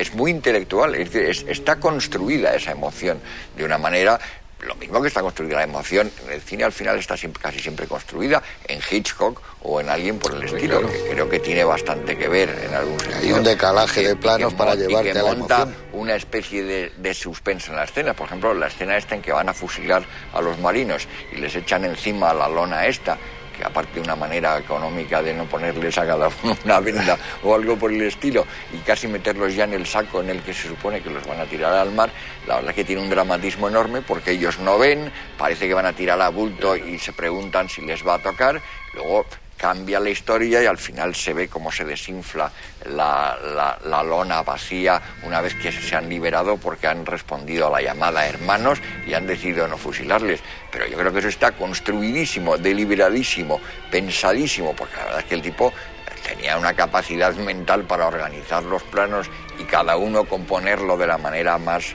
es muy intelectual, es decir, está construida esa emoción de una manera... Lo mismo que está construida la emoción en el cine, al final está casi siempre construida en Hitchcock o en alguien por el estilo, que creo que tiene bastante que ver en algún sentido. Hay un decalaje de planos para llevarte a la emoción. Y que monta una especie de suspenso en la escena. Por ejemplo, la escena esta en que van a fusilar a los marinos y les echan encima la lona esta, que aparte de una manera económica de no ponerles a cada uno una venda o algo por el estilo, y casi meterlos ya en el saco en el que se supone que los van a tirar al mar, la verdad es que tiene un dramatismo enorme porque ellos no ven, parece que van a tirar a bulto y se preguntan si les va a tocar, luego cambia la historia y al final se ve cómo se desinfla la lona vacía una vez que se han liberado porque han respondido a la llamada hermanos y han decidido no fusilarles. Pero yo creo que eso está construidísimo, deliberadísimo, pensadísimo, porque la verdad es que el tipo tenía una capacidad mental para organizar los planos y cada uno componerlo de la manera más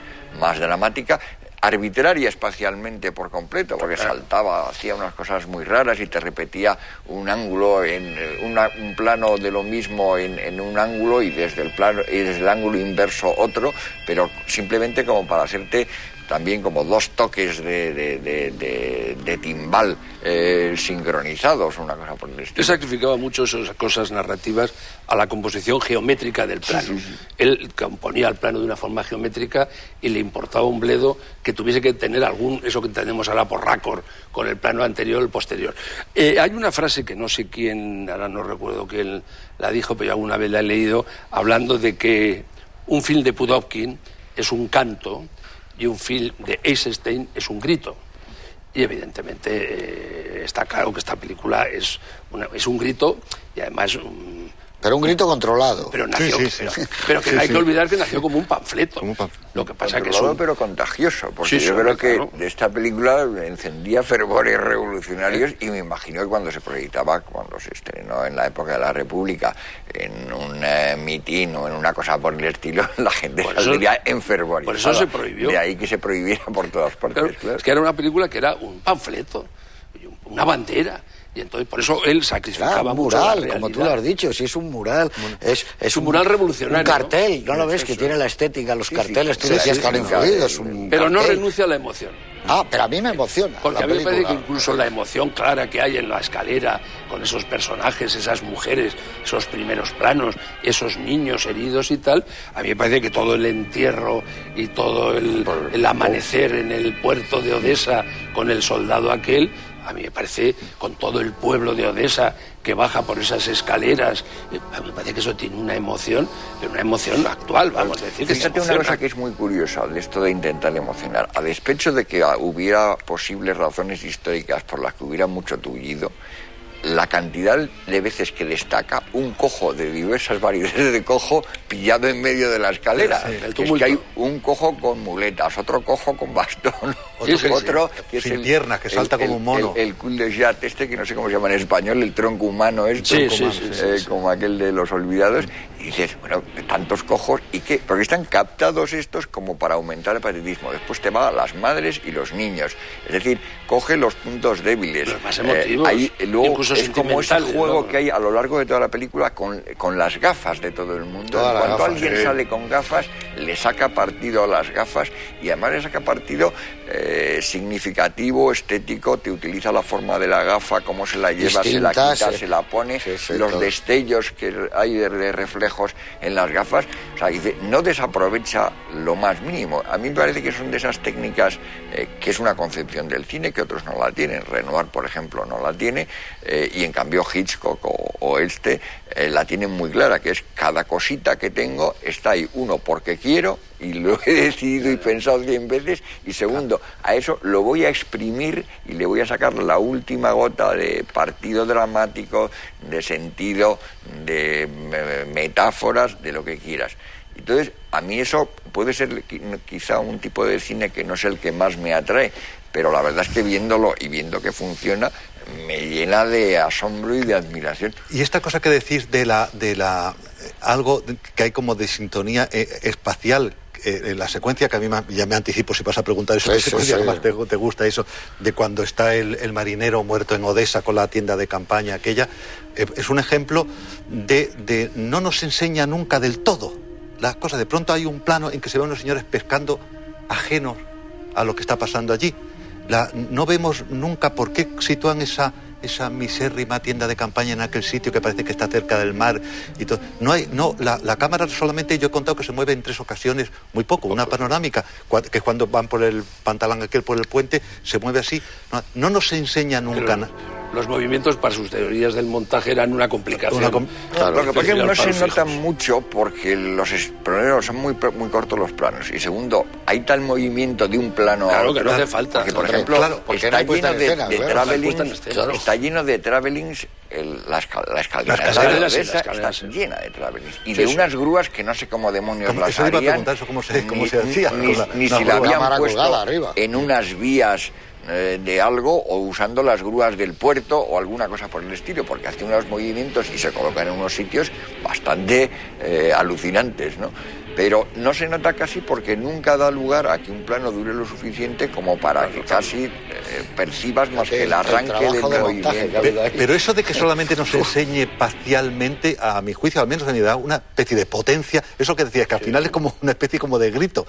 dramática, arbitraria espacialmente por completo, porque saltaba, hacía unas cosas muy raras y te repetía un ángulo un plano de lo mismo en un ángulo y desde el ángulo inverso otro, pero simplemente como para hacerte también como dos toques de timbal sincronizados, una cosa por el estilo. Él sacrificaba mucho esas cosas narrativas a la composición geométrica del plano. Sí. Él componía el plano de una forma geométrica y le importaba un bledo que tuviese que tener eso que tenemos ahora por raccord con el plano anterior o el posterior. Hay una frase que no sé quién, ahora no recuerdo quién la dijo, pero yo alguna vez la he leído, hablando de que un film de Pudovkin es un canto y un film de Eisenstein es un grito. Y evidentemente está claro que esta película es un grito y además... Pero un grito controlado. Pero nació, pero que no hay que olvidar que nació como un panfleto. Lo que pasa que es pero contagioso, porque yo creo que de esta película encendía fervores revolucionarios y me imagino que cuando se proyectaba, cuando se estrenó en la época de la República, en un mitin o en una cosa por el estilo, la gente saldría enfervorizada. Por eso se prohibió. De ahí que se prohibiera por todas partes. Claro. Es que era una película que era un panfleto, una bandera. Y entonces por eso él sacrificaba mucho la realidad. Como tú lo has dicho, si es un mural, es un mural revolucionario. Un cartel, ¿no lo ves? Que tiene la estética, los carteles, tú decías que han influido. Pero no renuncia a la emoción. Pero a mí me emociona. Porque a mí me parece que incluso la emoción clara que hay en la escalera, con esos personajes, esas mujeres, esos primeros planos, esos niños heridos y tal, a mí me parece que todo el entierro y todo el amanecer en el puerto de Odessa con el soldado aquel, a mí me parece, con todo el pueblo de Odessa que baja por esas escaleras, a mí me parece que eso tiene una emoción, pero una emoción actual, vamos a decir. Fíjate una cosa que es muy curiosa de esto de intentar emocionar. A despecho de que hubiera posibles razones históricas por las que hubiera mucho tullido, la cantidad de veces que destaca un cojo de diversas variedades de cojo pillado en medio de la escalera. Es que hay un cojo con muletas, otro cojo con bastón, otro que es sin piernas, que salta como un mono. El cul de jatte que no sé cómo se llama en español, el tronco humano como aquel de Los Olvidados. Y dices, bueno, tantos cojos, ¿y qué? Porque están captados estos como para aumentar el patriotismo. Después te va a las madres y los niños. Es decir, coge los puntos débiles. Los más emotivos. Luego es como ese juego que hay a lo largo de toda la película con las gafas de todo el mundo. Cuando alguien sale con gafas, le saca partido a las gafas y además le saca partido significativo, estético, te utiliza la forma de la gafa, cómo se la lleva, se la quita, se la pone, los destellos que hay de reflejos en las gafas, o sea, dice, no desaprovecha lo más mínimo. A mí me parece que son de esas técnicas que es una concepción del cine que otros no la tienen. Renoir, por ejemplo, no la tiene, y en cambio Hitchcock o la tienen muy clara, que es cada cosita que tengo está ahí, uno, porque quiero, y lo he decidido y pensado 100 veces, y segundo, a eso lo voy a exprimir y le voy a sacar la última gota de partido dramático, de sentido, de metáforas, de lo que quieras. Entonces, a mí eso puede ser quizá un tipo de cine que no es el que más me atrae, pero la verdad es que viéndolo y viendo que funciona, me llena de asombro y de admiración. Y esta cosa que decís de algo que hay como de sintonía espacial, la secuencia, que a mí ya me anticipo si vas a preguntar eso, además te gusta eso, de cuando está el marinero muerto en Odessa con la tienda de campaña aquella, es un ejemplo de no nos enseña nunca del todo las cosas. De pronto hay un plano en que se ven unos señores pescando ajenos a lo que está pasando allí. No vemos nunca por qué sitúan esa misérrima tienda de campaña en aquel sitio que parece que está cerca del mar y todo. La cámara solamente, yo he contado que se mueve en 3 ocasiones, muy poco, una panorámica, que es cuando van por el pantalón aquel, por el puente, se mueve así. No nos enseña nunca nada. Los movimientos para sus teorías del montaje eran una complicación. Claro, lo que pasa es que no se nota mucho porque los planos son muy cortos los planos. Y segundo, hay tal movimiento de un plano a otro. Claro, que no hace falta. Porque, por ejemplo, está lleno de travelings, la escalera está llena de travelings. Y de unas grúas que no sé cómo demonios las harían. Eso iba a preguntar, eso cómo se hacía. Ni si la habían puesto en unas vías de algo o usando las grúas del puerto o alguna cosa por el estilo, porque hace unos movimientos y se colocan en unos sitios bastante alucinantes, ¿no? Pero no se nota casi porque nunca da lugar a que un plano dure lo suficiente como para que casi percibas más que el arranque del movimiento. Pero eso de que solamente nos enseñe parcialmente, a mi juicio, al menos a mí me da una especie de potencia, eso que decías, que al final es como una especie como de grito.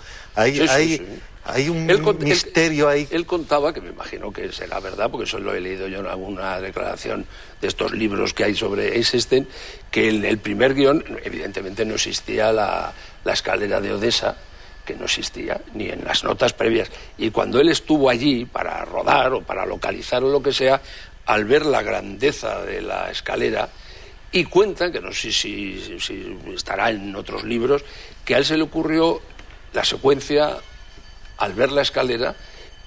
Hay un misterio ahí. Él contaba, que me imagino que será verdad, porque eso lo he leído yo en alguna declaración de estos libros que hay sobre Eisenstein, que en el primer guión, evidentemente no existía la escalera de Odessa, que no existía, ni en las notas previas. Y cuando él estuvo allí para rodar o para localizar o lo que sea, al ver la grandeza de la escalera, y cuentan, que no sé si estará en otros libros, que a él se le ocurrió la secuencia al ver la escalera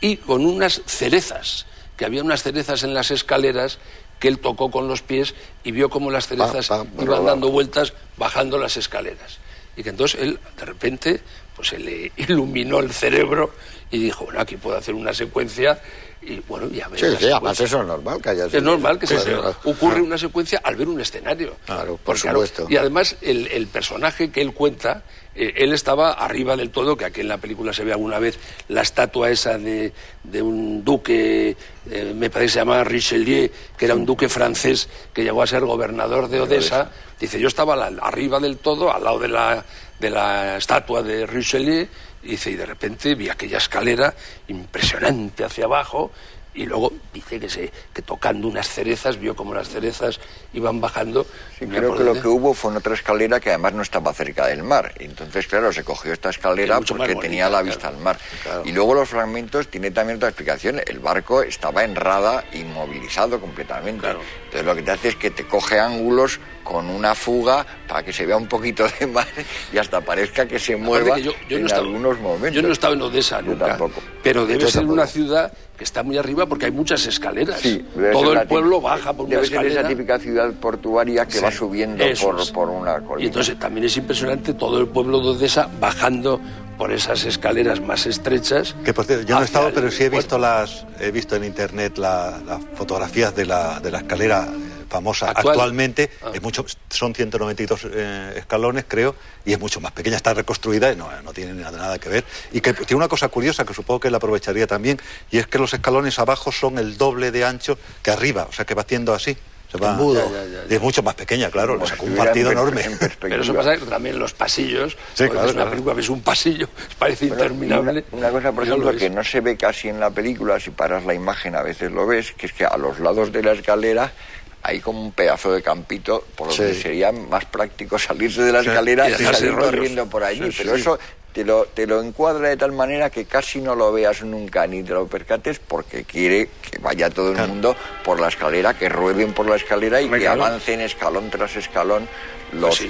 y con unas cerezas, que había unas cerezas en las escaleras que él tocó con los pies y vio cómo las cerezas iban dando vueltas bajando las escaleras. Y que entonces él, de repente, pues se le iluminó el cerebro y dijo, bueno, aquí puedo hacer una secuencia y bueno, ya ves. Sí, además eso es normal que haya sido. Es normal que ocurre una secuencia al ver un escenario. Claro, por supuesto. Y además el personaje que él cuenta, él estaba arriba del todo, que aquí en la película se ve alguna vez la estatua esa de un duque, me parece que se llamaba Richelieu, que era un duque francés que llegó a ser gobernador de Odessa. Dice, yo estaba arriba del todo, al lado de la estatua de Richelieu, y dice, y de repente vi aquella escalera impresionante hacia abajo, y luego dice que tocando unas cerezas, vio como las cerezas iban bajando. Sí, creo que lo que hubo fue otra escalera que además no estaba cerca del mar. Entonces, claro, se cogió esta escalera porque bonita, tenía la vista al mar. Claro. Y luego los fragmentos tiene también otra explicación. El barco estaba en rada, inmovilizado completamente. Claro. Entonces lo que te hace es que te coge ángulos con una fuga para que se vea un poquito de mar y hasta parezca que se mueva en algunos momentos. Yo no he estado en Odessa nunca, pero debe ser una ciudad que está muy arriba porque hay muchas escaleras. Sí, todo el pueblo baja por una escalera. Debe ser esa típica ciudad portuaria que va subiendo por una colina. Y entonces también es impresionante todo el pueblo de Odessa bajando por esas escaleras más estrechas. Que por cierto, yo no he estado, pero sí he visto en internet las fotografías de la escalera famosa actualmente. Son 192 escalones, creo, y es mucho más pequeña, está reconstruida y no tiene nada que ver. Y que tiene una cosa curiosa que supongo que él aprovecharía también, y es que los escalones abajo son el doble de ancho que arriba, o sea que va haciendo así. Es mucho más pequeña, claro, le sacó un partido enorme. Pero eso pasa que también los pasillos, es una película, ves un pasillo, parece interminable. Una cosa, por ejemplo, que no se ve casi en la película, si paras la imagen a veces lo ves, que es que a los lados de la escalera hay como un pedazo de campito por lo que sería más práctico salirse de la escalera y salir corriendo por allí, pero eso te lo encuadra de tal manera que casi no lo veas nunca ni te lo percates, porque quiere que vaya todo el mundo por la escalera, que rueden por la escalera y que avancen escalón tras escalón los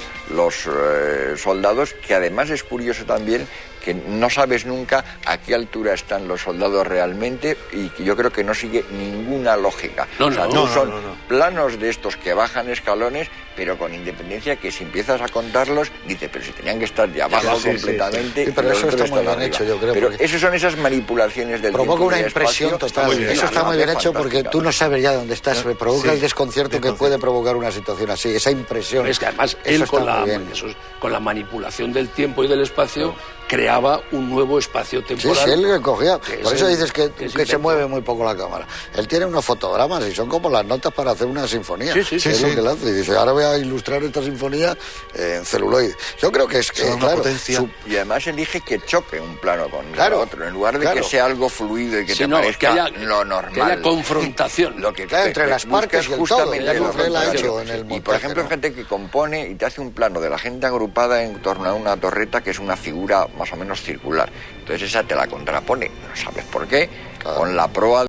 soldados, que además es curioso también que no sabes nunca a qué altura están los soldados realmente, y que yo creo que no sigue ninguna lógica. Son planos de estos que bajan escalones, pero con independencia que si empiezas a contarlos, dices, pero si tenían que estar ya abajo completamente. Sí, pero eso está muy bien hecho, yo creo. Pero esas son esas manipulaciones del tiempo. Provoca una impresión total. Eso está muy bien hecho porque tú no sabes ya dónde estás. Provoca el desconcierto que puede provocar una situación así, esa impresión. Es que además él con la manipulación del tiempo y del espacio creaba un nuevo espacio temporal. Sí, él cogía. Por eso dices que se mueve muy poco la cámara. Él tiene unos fotogramas y son como las notas para hacer una sinfonía. Sí. Es lo que él hace. Y dice, ahora voy a ilustrar esta sinfonía en celuloide. Yo creo que es que, claro... Y además elige que choque un plano con el otro, en lugar de que sea algo fluido y que te parezca lo normal. Que haya confrontación. Lo que entre las partes y el justamente todo. Él ha hecho en el montaje, y por ejemplo, gente que compone y te hace un plano de la gente agrupada en torno a una torreta que es una figura más o menos circular. Entonces esa te la contrapone, no sabes por qué, con la proa